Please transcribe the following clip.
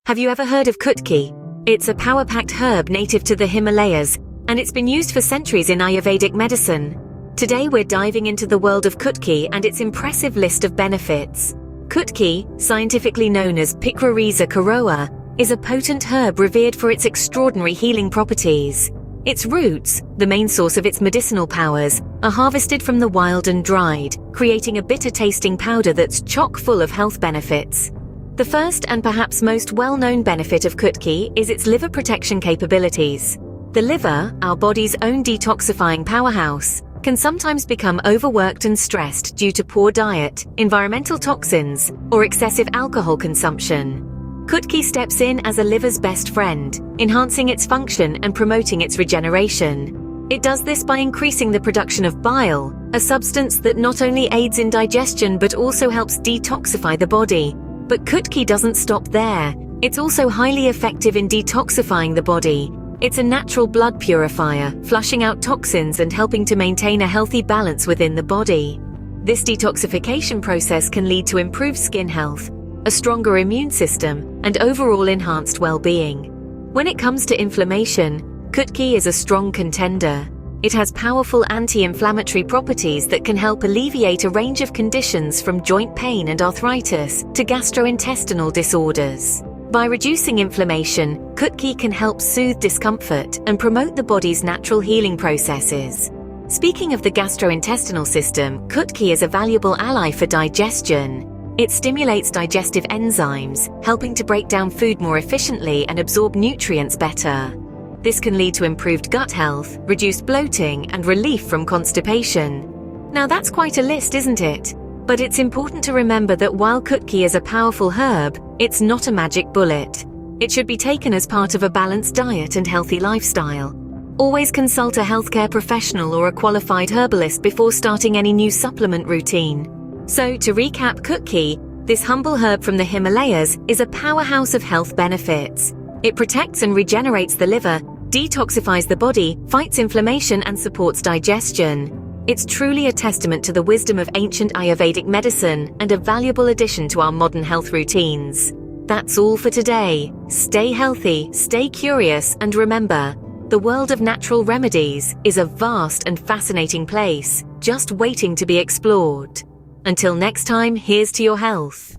Have you ever heard of Kutki? It's a power-packed herb native to the Himalayas, and it's been used for centuries in Ayurvedic medicine. Today we're diving into the world of Kutki and its impressive list of benefits. Kutki, scientifically known as Picrorhiza kurroa, is a potent herb revered for its extraordinary healing properties. Its roots, the main source of its medicinal powers, are harvested from the wild and dried, creating a bitter-tasting powder that's chock full of health benefits. The first and perhaps most well-known benefit of Kutki is its liver protection capabilities. The liver, our body's own detoxifying powerhouse, can sometimes become overworked and stressed due to poor diet, environmental toxins, or excessive alcohol consumption. Kutki steps in as a liver's best friend, enhancing its function and promoting its regeneration. It does this by increasing the production of bile, a substance that not only aids in digestion but also helps detoxify the body. But Kutki doesn't stop there. It's also highly effective in detoxifying the body. It's a natural blood purifier, flushing out toxins and helping to maintain a healthy balance within the body. This detoxification process can lead to improved skin health, a stronger immune system, and overall enhanced well-being. When it comes to inflammation, Kutki is a strong contender. It has powerful anti-inflammatory properties that can help alleviate a range of conditions from joint pain and arthritis to gastrointestinal disorders. By reducing inflammation, Kutki can help soothe discomfort and promote the body's natural healing processes. Speaking of the gastrointestinal system, Kutki is a valuable ally for digestion. It stimulates digestive enzymes, helping to break down food more efficiently and absorb nutrients better. This can lead to improved gut health, reduced bloating, and relief from constipation. Now that's quite a list, isn't it? But it's important to remember that while Kutki is a powerful herb, it's not a magic bullet. It should be taken as part of a balanced diet and healthy lifestyle. Always consult a healthcare professional or a qualified herbalist before starting any new supplement routine. So to recap, Kutki, this humble herb from the Himalayas, is a powerhouse of health benefits. It protects and regenerates the liver, detoxifies the body, fights inflammation, and supports digestion. It's truly a testament to the wisdom of ancient Ayurvedic medicine and a valuable addition to our modern health routines. That's all for today. Stay healthy, stay curious, and remember, the world of natural remedies is a vast and fascinating place, just waiting to be explored. Until next time, here's to your health.